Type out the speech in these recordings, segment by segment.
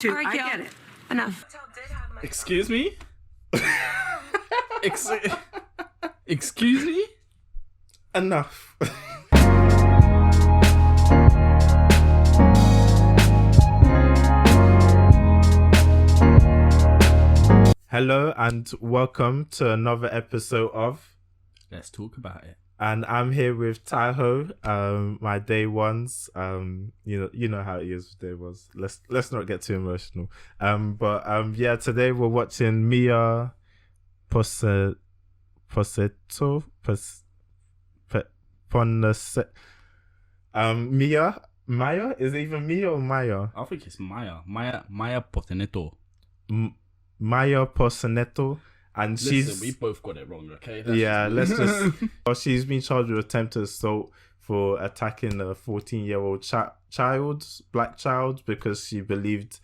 All right, Gayle, I get it. Enough. Excuse me? Excuse me? Enough. Hello and welcome to another episode of Let's Talk About It. And I'm here with Taiho, my day ones. You know how it is with day ones. Let's not get too emotional. Yeah, today we're watching Miya Ponsetto. Maya? Is it even Miya or Maya? I think it's Miya Ponsetto. Miya Ponsetto. And Listen, we both got it wrong, okay? Let's just... Well, she's been charged with attempted assault for attacking a 14-year-old black child, because she believed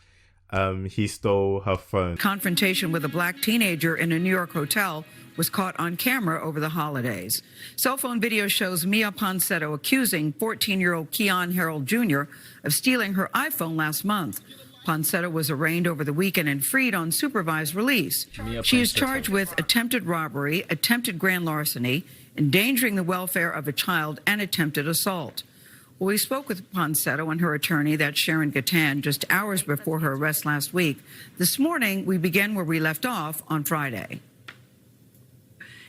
he stole her phone. Confrontation with a black teenager in a New York hotel was caught on camera over the holidays. Cell phone video shows Miya Ponsetto accusing 14-year-old Keon Harold Jr. of stealing her iPhone last month. Ponsetto was arraigned over the weekend and freed on supervised release. She is charged with attempted robbery, attempted grand larceny, endangering the welfare of a child, and attempted assault. Well, we spoke with Ponsetto and her attorney, that's Sharon Gatan, just hours before her arrest last week. This morning, we begin where we left off on Friday.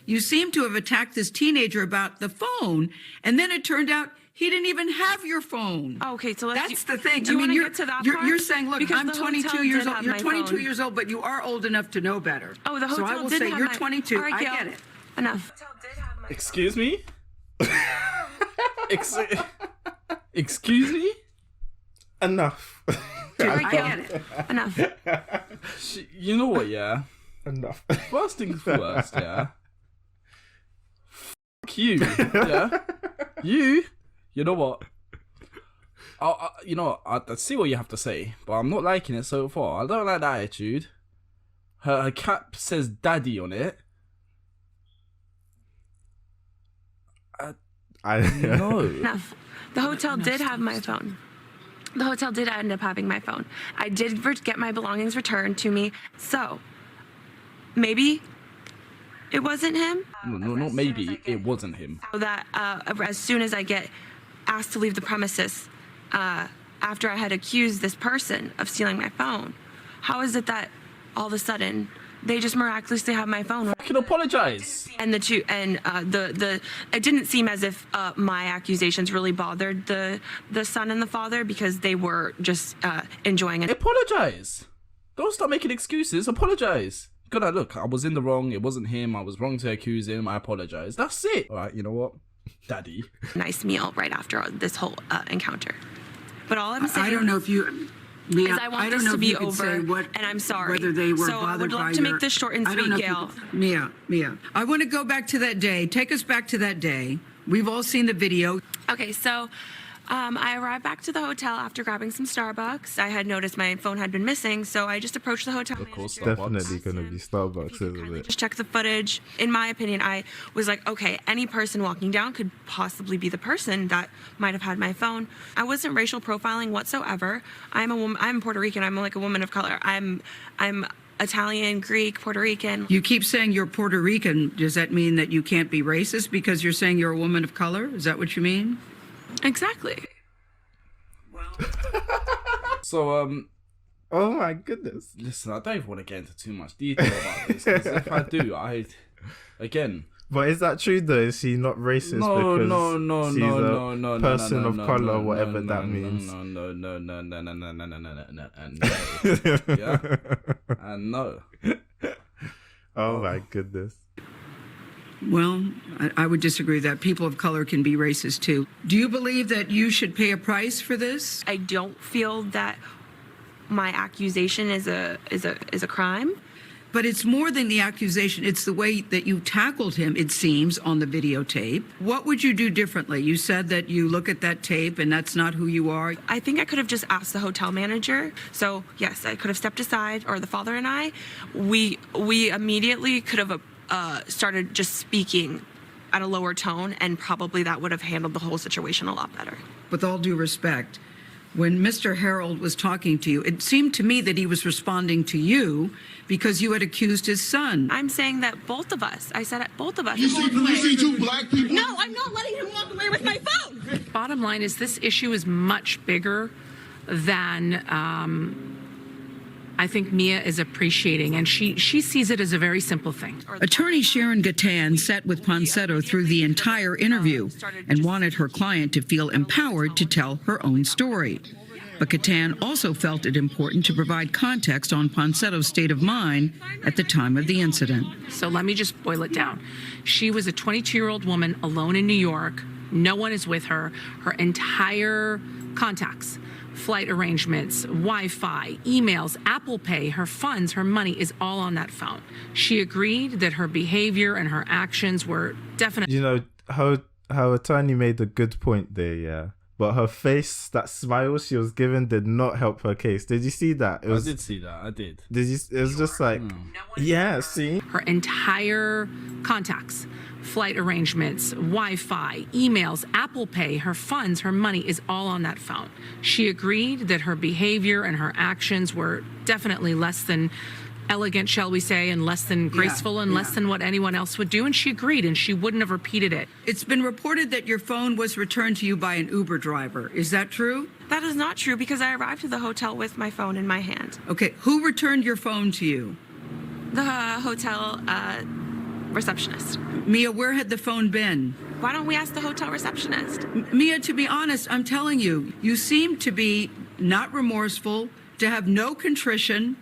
You seem to have attacked this teenager about the phone, and then it turned out he didn't even have your phone. Okay, so that's the thing. Do you want to get to that part? You're saying, look, because I'm 22 years old. You're 22 phone. years old, but you are old enough to know better. Oh, the hotel So I will did say have you're my... 22. All right, I Gayle, get it. Enough. Excuse me? Excuse me? Enough. All right, Gayle, enough. You know what, yeah? Enough. First things first, yeah? Fuck you, yeah? You know what? I see what you have to say, but I'm not liking it so far. I don't like that attitude. Her cap says daddy on it. No. Enough. The hotel did have my phone. The hotel did end up having my phone. I did get my belongings returned to me. So, maybe it wasn't him? No, not maybe. It wasn't him. So that as soon as I get asked to leave the premises, after I had accused this person of stealing my phone, how is it that all of a sudden they just miraculously have my phone? I can apologize. And it didn't seem as if my accusations really bothered the son and the father, because they were just enjoying it. Apologize. Don't start making excuses. Apologize. Gotta look, I was in the wrong. It wasn't him. I was wrong to accuse him. I apologize. That's it. All right, you know what? Daddy. Nice meal right after this whole encounter. But all I'm saying, I don't know if you... Mia, is I want this to be over, and I'm sorry. Whether they were so I would love to make this short and sweet, Gayle. Mia, I want to go back to that day. Take us back to that day. We've all seen the video. Okay, so I arrived back to the hotel after grabbing some Starbucks. I had noticed my phone had been missing, so I just approached the hotel Of course, manager. Definitely going to be Starbucks, isn't it? Just check the footage. In my opinion, I was like, okay, any person walking down could possibly be the person that might have had my phone. I wasn't racial profiling whatsoever. I'm a woman. I'm Puerto Rican. I'm like a woman of color. I'm Italian, Greek, Puerto Rican. You keep saying you're Puerto Rican. Does that mean that you can't be racist because you're saying you're a woman of color? Is that what you mean? Exactly. So, Oh my goodness. listen, I don't even want to get into too much detail about this, because if I do, again... But is that true though? Is she not racist No, because she's a person of color, whatever that means? No. Yeah? And no. Oh my goodness. Well, I would disagree that people of color can be racist too. Do you believe that you should pay a price for this? I don't feel that my accusation is a crime. But it's more than the accusation. It's the way that you tackled him, it seems, on the videotape. What would you do differently? You said that you look at that tape and that's not who you are. I think I could have just asked the hotel manager. So, yes, I could have stepped aside, or the father and I. We immediately could have started just speaking at a lower tone, and probably that would have handled the whole situation a lot better. With all due respect, When Mr. Harold was talking to you, it seemed to me that he was responding to you because you had accused his son. I'm saying that both of us. I said both of us. You see two black people? No, I'm not letting him walk away with my phone. Bottom line is this issue is much bigger than I think Miya is appreciating, and she sees it as a very simple thing. Attorney Sharon Gatan sat with Ponsetto through the entire interview and wanted her client to feel empowered to tell her own story. But Gatan also felt it important to provide context on Ponsetto's state of mind at the time of the incident. So let me just boil it down. She was a 22-year-old woman alone in New York. No one is with her. Her entire contacts, flight arrangements, Wi-Fi, emails, Apple Pay, her funds, her money is all on that phone. She agreed that her behavior and her actions were definitely... You know, her attorney made a good point there, yeah. But her face, that smile she was given, did not help her case. Did you see that? I did see that. I did. Did you? It was just like, yeah, see? Her entire contacts, flight arrangements, Wi-Fi, emails, Apple Pay, her funds, her money is all on that phone. She agreed that her behavior and her actions were definitely less than elegant, shall we say, and less than graceful and less than what anyone else would do. And she agreed, and she wouldn't have repeated it. It's been reported that your phone was returned to you by an Uber driver. Is that true? That is not true because I arrived at the hotel with my phone in my hand. Okay, who returned your phone to you? The hotel receptionist. Miya, where had the phone been? Why don't we ask the hotel receptionist? Miya, to be honest, I'm telling you, you seem to be not remorseful, to have no contrition,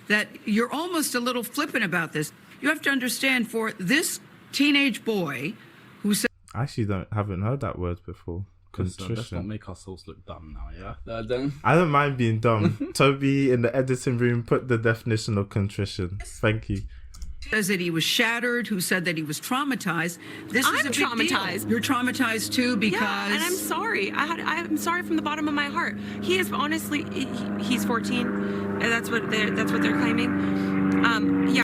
that you're almost a little flippant about this. You have to understand, for this teenage boy who said... I actually haven't heard that word before. Let's not Contrition. make ourselves look dumb now, yeah? I don't mind being dumb. Toby in the editing room put the definition of contrition. Thank you. says that he was shattered, who said that he was traumatized. This is I'm a big deal. traumatized. You're traumatized too because... Yeah, and I'm sorry. I'm sorry from the bottom of my heart. He is honestly, he's 14. And that's what they're claiming. Yeah.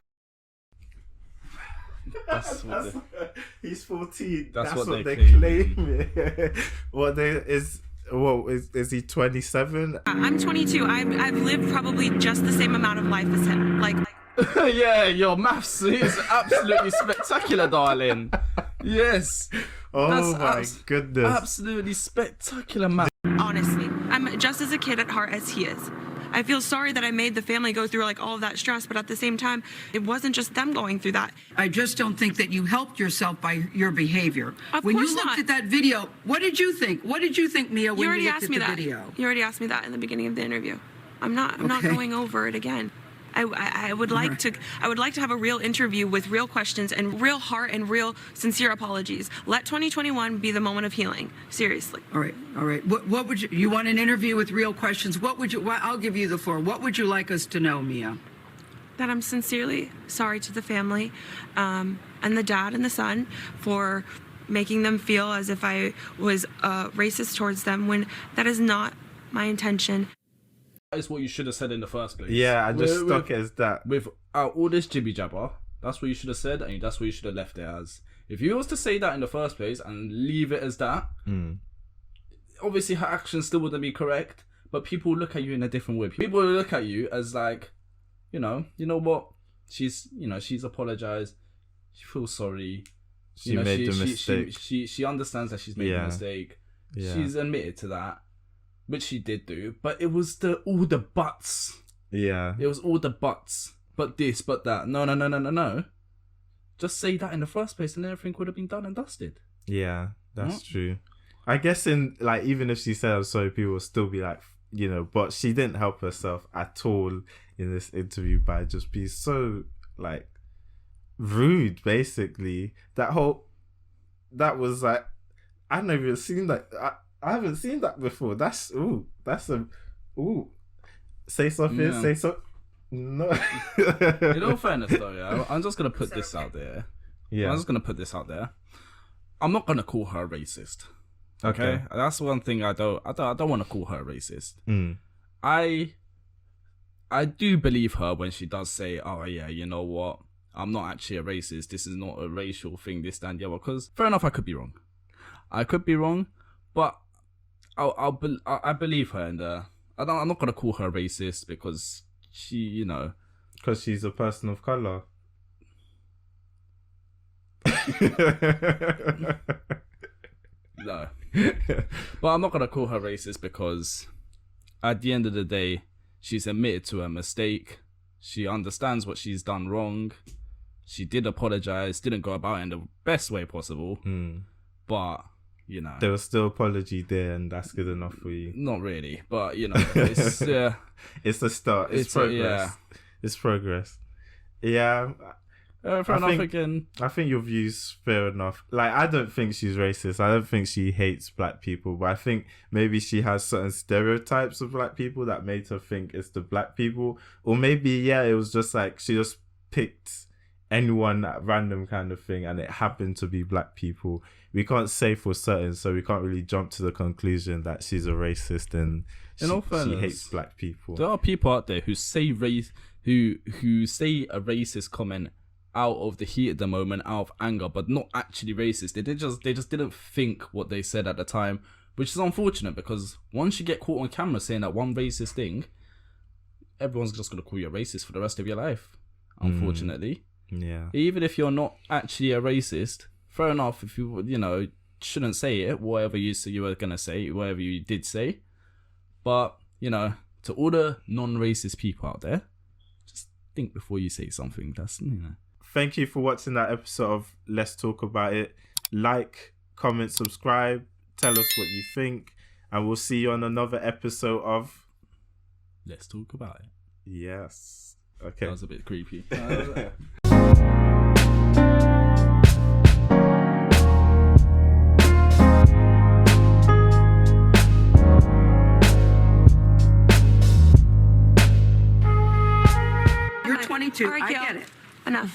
He's 14. That's what they they claim. Is he 27? I'm 22. I've lived probably just the same amount of life as him. Like Yeah, your maths is absolutely spectacular, darling. Yes. Oh my goodness. Absolutely spectacular maths. honestly, I'm just as a kid at heart as he is. I feel sorry that I made the family go through like all of that stress, but at the same time, it wasn't just them going through that. I just don't think that you helped yourself by your behavior. Of when course you looked not. at that video, what did you think? What did you think, Miya, when You you already looked asked at me the that. video? You already asked me that in the beginning of the interview. I'm not Okay. going over it again. I would like to have a real interview with real questions and real heart and real sincere apologies. Let 2021 be the moment of healing. Seriously. All right. What would you want an interview with real questions? What would you? I'll give you the floor. What would you like us to know, Miya? That I'm sincerely sorry to the family and the dad and the son for making them feel as if I was racist towards them when that is not my intention. That is what you should have said in the first place. Yeah, I just stuck it as that. Without all this jibby jabber, that's what you should have said, and that's what you should have left it as. If you was to say that in the first place and leave it as that, obviously her actions still wouldn't be correct, but people look at you in a different way. People will look at you as like, you know what? She's apologized. She feels sorry. She made the mistake. She understands that she's made a mistake. Yeah. She's admitted to that, which she did do. But it was all the buts. Yeah. It was all the buts. But this, but that. No. Just say that in the first place, and everything would have been done and dusted. Yeah, that's true. I guess even if she said I'm sorry, people will still be like, but she didn't help herself at all in this interview by just being so like rude, basically. That was like, I've never even seen that. I haven't seen that before. Say something, Yeah. say so. No. In all fairness, though, yeah, I'm just gonna put this out there. Yeah. I'm just gonna put this out there. I'm not gonna call her racist. Okay, that's one thing I don't want to call her racist. I do believe her when she does say, "Oh yeah, you know what? I'm not actually a racist. This is not a racial thing. This, that, and the other." Because fair enough, I could be wrong. But I believe her, and I'm not gonna call her racist because she, you know, because she's a person of color. No, but I'm not gonna call her racist because at the end of the day, she's admitted to her mistake. She understands what she's done wrong. She did apologize, didn't go about it in the best way possible, but you know, there was still apology there, and that's good enough for you. not really, but you know, it's It's a start. It's progress. It's progress. Yeah. fair enough again. I think your view's fair enough. Like, I don't think she's racist. I don't think she hates black people, but I think maybe she has certain stereotypes of black people that made her think it's the black people. Or maybe, it was just like she just picked anyone at random kind of thing, and it happened to be black people. We can't say for certain, so we can't really jump to the conclusion that she's a racist and she hates black people. There are people out there who say who say a racist comment out of the heat of the moment, out of anger, but not actually racist. They just didn't think what they said at the time, which is unfortunate because once you get caught on camera saying that one racist thing, everyone's just gonna call you a racist for the rest of your life. Unfortunately, even if you're not actually a racist, fair enough. If you shouldn't say it, whatever you were gonna say, whatever you did say, but to all the non-racist people out there, just think before you say something. That's Thank you for watching that episode of Let's Talk About It. Like, comment, subscribe, tell us what you think, and we'll see you on another episode of Let's Talk About It. Yes. Okay. That was a bit creepy. You're 22. All right, I Gayle. get it. Enough.